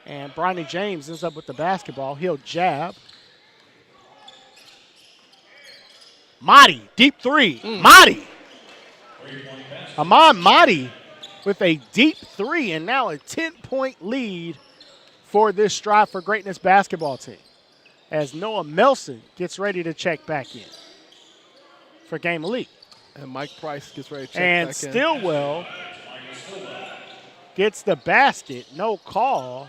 And Bronny James ends up with the basketball. He'll jab. Mahdi, deep three. Mahdi. Amon Mahdi with a deep three, and now a 10-point lead for this Strive for Greatness basketball team as Noah Melson gets ready to check back in for Game Elite. And Mike Price gets ready to check back in. And Stillwell gets the basket, no call,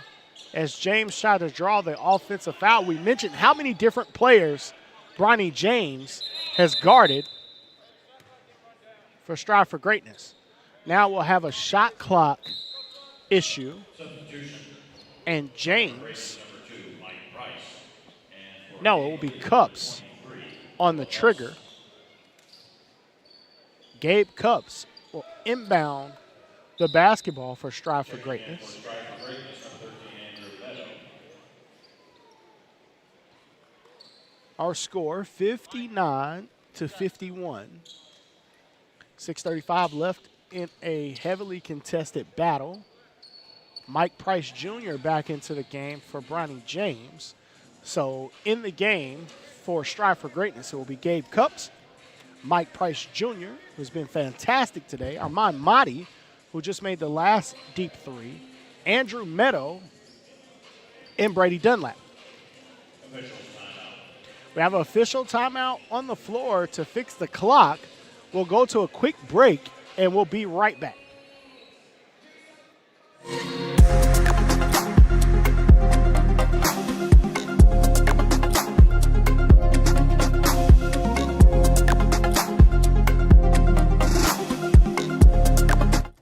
as James tried to draw the offensive foul. We mentioned how many different players Bronny James has guarded for Strive for Greatness. Now we'll have a shot clock issue, and James, no, it will be Cups on the trigger. Gabe Cups will inbound the basketball for Strive for Greatness. Our score, 59-51. 6:35 left in a heavily contested battle. Mike Price Jr. back into the game for Bronny James. So in the game for Strive for Greatness, it will be Gabe Cups, Mike Price Jr., who's been fantastic today. Armand Motti, who just made the last deep three. Andrew Meadow, and Brady Dunlap. We have an official timeout on the floor to fix the clock. We'll go to a quick break, and we'll be right back.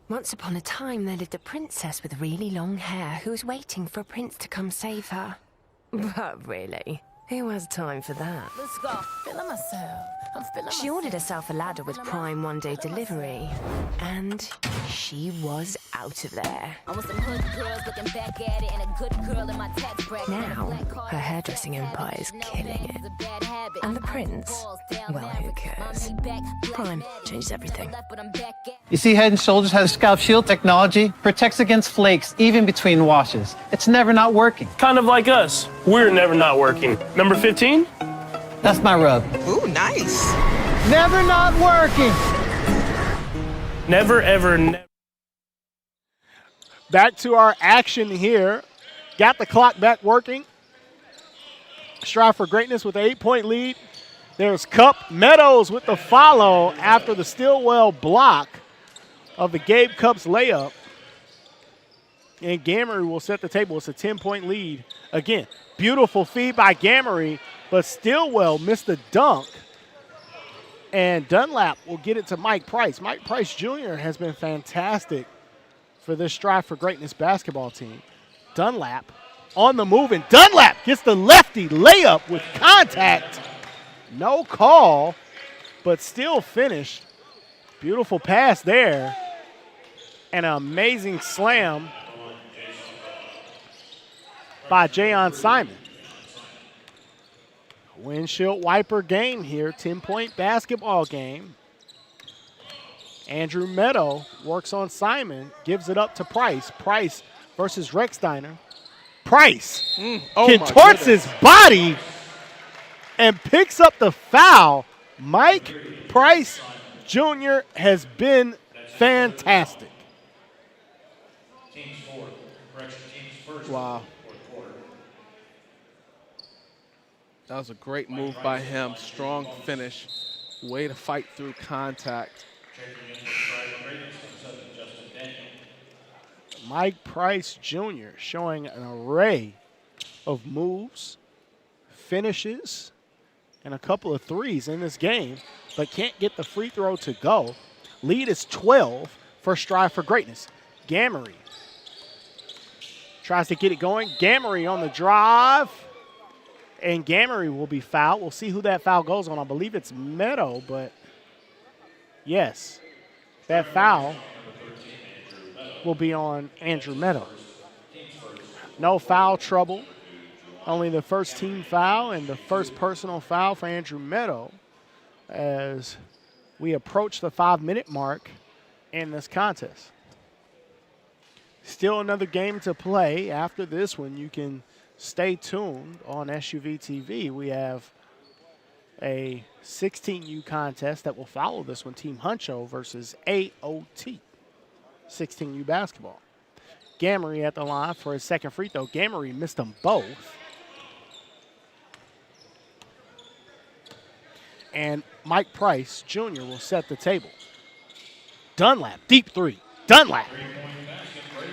Once upon a time, there lived a princess with really long hair who was waiting for a prince to come save her. But really, who has time for that? Let's go. Feeling myself. I'm feeling She ordered herself a ladder with Prime one-day delivery, and she was out of there. I want some hood girls looking back at it and a good girl in my tax bracket. Now, her hairdressing empire is killing it. And the prince? Well, who cares? Prime changes everything. You see, Head & Shoulders has scalp shield technology, protects against flakes even between washes. It's never not working. Kind of like us. We're never not working. Number 15? That's my rub. Ooh, nice. Never not working. Never, ever, never. Back to our action here. Got the clock back working. Strive for greatness with an 8-point lead. There's Cup Meadows with the follow after the Stillwell block of the Gabe Cups layup. And Gamery will set the table. It's a 10-point lead. Again, beautiful feed by Gamery, but Stillwell missed the dunk. And Dunlap will get it to Mike Price. Mike Price Jr. has been fantastic for this Strive for Greatness basketball team. Dunlap on the move, and Dunlap gets the lefty layup with contact. No call, but still finished. Beautiful pass there. And an amazing slam by Jayon Simon. Windshield wiper game here, 10-point basketball game. Andrew Meadow works on Simon, gives it up to Price. Price versus Rexsigner. Price contorts his body and picks up the foul. Mike Price Jr. has been fantastic. Wow. That was a great move by him. Strong finish. Way to fight through contact. Mike Price Jr. showing an array of moves, finishes, and a couple of threes in this game, but can't get the free throw to go. Lead is 12 for Strive for Greatness. Gamery tries to get it going. Gamery on the drive, and Gamery will be fouled. We'll see who that foul goes on. I believe it's Meadow, but yes, that foul will be on Andrew Meadow. No foul trouble. Only the first team foul and the first personal foul for Andrew Meadow as we approach the 5-minute mark in this contest. Still another game to play. After this one, you can stay tuned on SUV TV. We have a 16U contest that will follow this one, Team Huncho versus AOT. 16U basketball. Gamery at the line for his second free throw. Gamery missed them both. And Mike Price Jr. will set the table. Dunlap, deep three. Dunlap.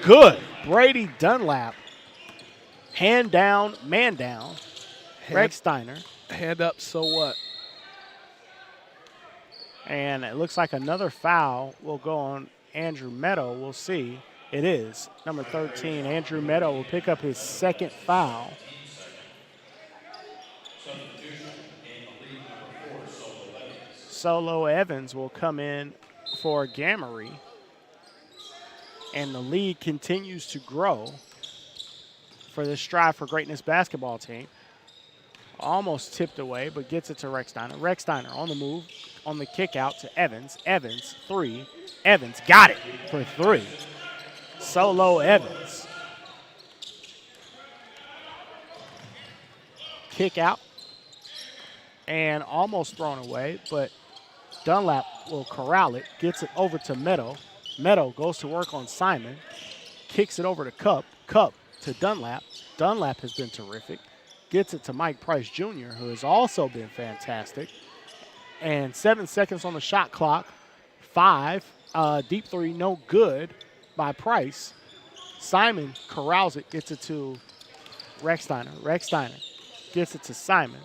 Good. Brady Dunlap. Hand down, man down. Rexsigner. Hand up, so what? And it looks like another foul will go on Andrew Meadow. We'll see. It is. Number 13, Andrew Meadow will pick up his second foul. Solo Evans will come in for Gamery. And the lead continues to grow for the Strive for Greatness basketball team. Almost tipped away, but gets it to Rexsigner. Rexsigner on the move, on the kick out to Evans. Evans, three. Evans got it for three. Solo Evans. Kick out. And almost thrown away, but Dunlap will corral it, gets it over to Meadow. Meadow goes to work on Simon, kicks it over to Cup. Cup to Dunlap. Dunlap has been terrific. Gets it to Mike Price Jr., who has also been fantastic. And 7 seconds on the shot clock. 5. Deep three, no good by Price. Simon corrals it, gets it to Rexsigner. Rexsigner gets it to Simon.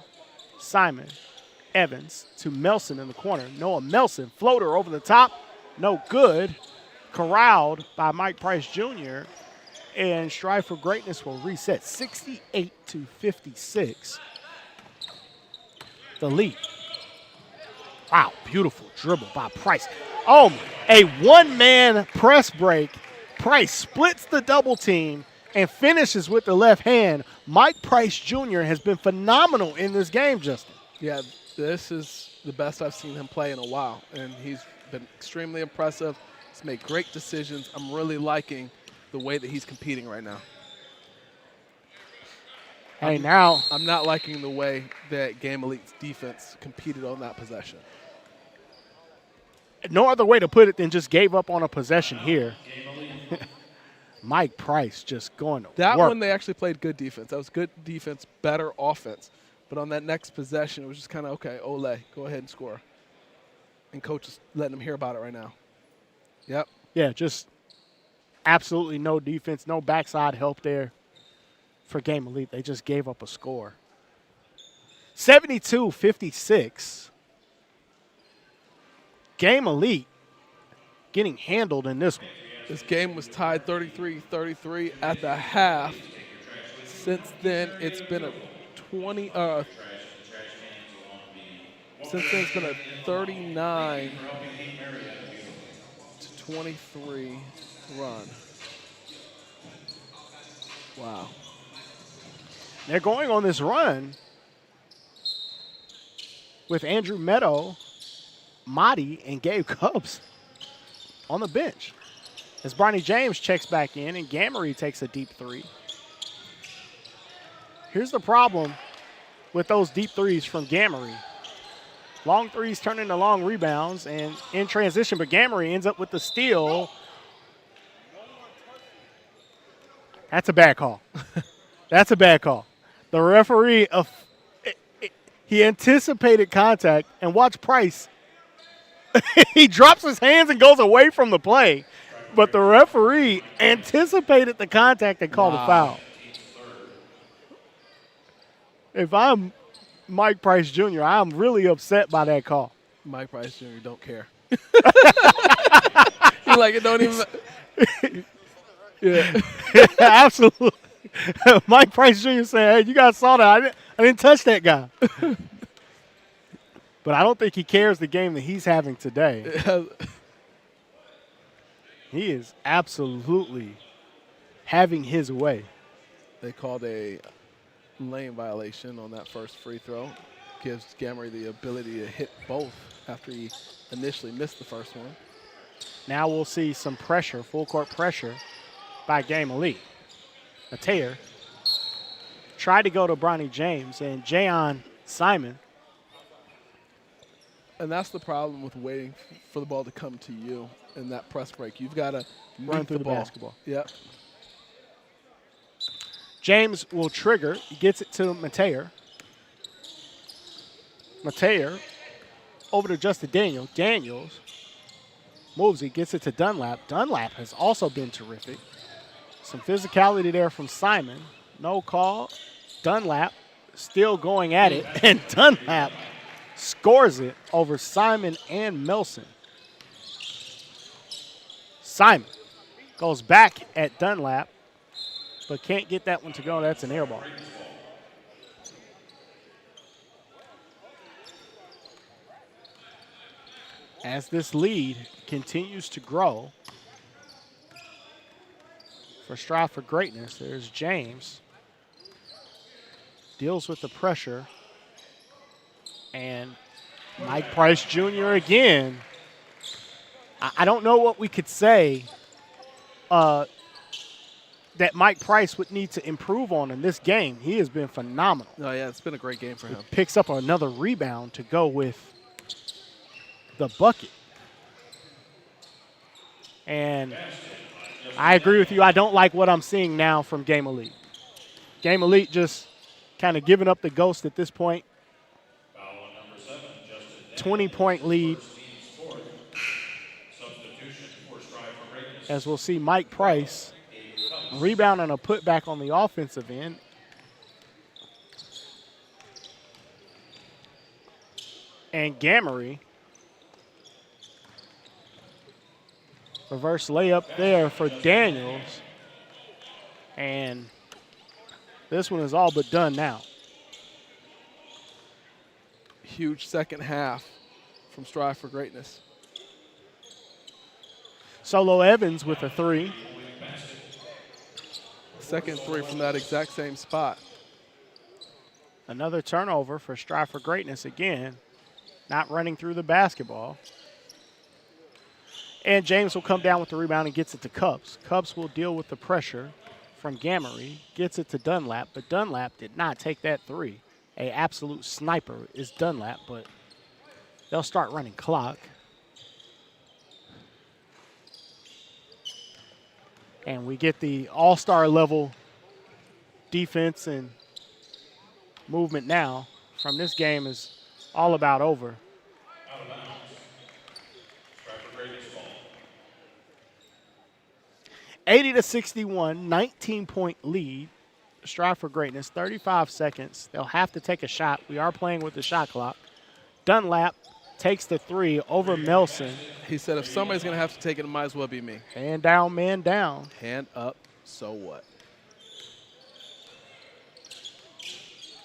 Simon, Evans to Melson in the corner. Noah Melson, floater over the top, no good. Corralled by Mike Price Jr., and Strive for Greatness will reset 68-56. The lead. Wow, beautiful dribble by Price. Oh, a one-man press break. Price splits the double team and finishes with the left hand. Mike Price Jr. has been phenomenal in this game, Justin. Yeah, this is the best I've seen him play in a while, and he's been extremely impressive. He's made great decisions. I'm really liking the way that he's competing right now. Hey, now I'm not liking the way that Game Elite's defense competed on that possession. No other way to put it than just gave up on a possession here. Mike Price just going to That work. one, they actually played good defense. That was good defense, better offense. But on that next possession, it was just kind of, okay, Ole, go ahead and score. And coach is letting them hear about it right now. Yep. Yeah, just absolutely no defense, no backside help there for Game Elite. They just gave up a score. 72-56. Game Elite getting handled in this one. This game was tied 33-33 at the half. Since then, it's been a 39-23 run. Wow. They're going on this run with Andrew Meadow, Madi, and Gabe Cubs on the bench. As Bronny James checks back in and Gamery takes a deep three. Here's the problem with those deep threes from Gamery. Long threes turn into long rebounds and in transition, but Gamery ends up with the steal. That's a bad call. That's a bad call. The referee, he anticipated contact, and watch Price. He drops his hands and goes away from the play, but the referee anticipated the contact and called a foul. If I'm Mike Price Jr., I'm really upset by that call. Mike Price Jr. don't care. He like it don't even. Yeah. Absolutely. Mike Price Jr. said, hey, you guys saw that. I didn't touch that guy. But I don't think he cares the game that he's having today. He is absolutely having his way. They called a lane violation on that first free throw. Gives Gamery the ability to hit both after he initially missed the first one. Now we'll see some pressure, full court pressure by Game Elite. Mateer tried to go to Bronny James and Jayon Simon. And that's the problem with waiting for the ball to come to you in that press break. You've got to run through the ball. basketball. Yep. James will trigger. He gets it to Mateer. Mateer over to Justin Daniels. Daniels moves. He gets it to Dunlap. Dunlap has also been terrific. Some physicality there from Simon. No call. Dunlap still going at it. And Dunlap scores it over Simon and Melson. Simon goes back at Dunlap, but can't get that one to go. That's an air ball. As this lead continues to grow for Strive for Greatness, there's James. Deals with the pressure. And Mike Price Jr. again. I don't know what we could say that Mike Price would need to improve on in this game. He has been phenomenal. Oh, yeah, it's been a great game for him. Picks up another rebound to go with the bucket. And I agree with you. I don't like what I'm seeing now from Game Elite. Game Elite just kind of giving up the ghost at this point. 20-point lead. As we'll see Mike Price rebound and a putback on the offensive end. And Gamery, reverse layup there for Daniels. And this one is all but done now. Huge second half from Strive for Greatness. Solo Evans with a 3. Second 3 from that exact same spot. Another turnover for Strive for Greatness again. Not running through the basketball. And James will come down with the rebound and gets it to Cups. Cups will deal with the pressure from Gamery. Gets it to Dunlap, but Dunlap did not take that 3. An absolute sniper is Dunlap, but they'll start running clock. And we get the all-star level defense and movement now from this game is all about over. Out of bounds. Strive for Greatness ball. 80-61, 19-point lead. Strive for Greatness, 35 seconds. They'll have to take a shot. We are playing with the shot clock. Dunlap takes the 3 over Melson. He said if somebody's going to have to take it, it might as well be me. Hand down, man down. Hand up, so what?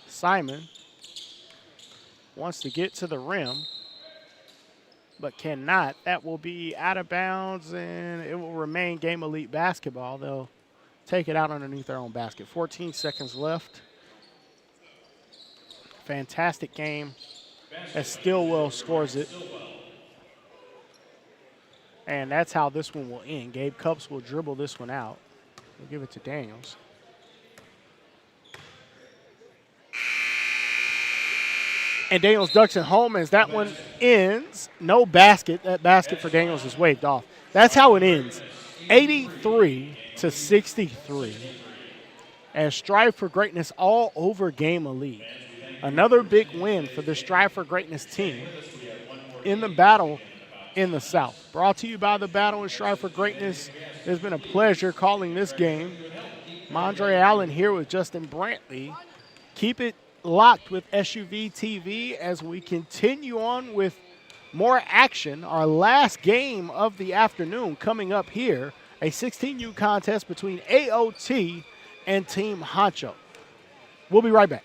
Simon wants to get to the rim, but cannot. That will be out of bounds, and it will remain Game Elite basketball. They'll take it out underneath their own basket. 14 seconds left. Fantastic game as Stillwell scores it. And that's how this one will end. Gabe Cups will dribble this one out. We'll give it to Daniels. And Daniels ducks it home as that one ends. No basket. That basket for Daniels is waved off. That's how it ends. 83-63. As Strive for Greatness all over Game Elite. Another big win for the Strive for Greatness team in the battle in the South. Brought to you by the Battle and Strive for Greatness. It's been a pleasure calling this game. Mondre Allen here with Justin Brantley. Keep it locked with SUV TV as we continue on with more action. Our last game of the afternoon coming up here. A 16U contest between AOT and Team Honcho. We'll be right back.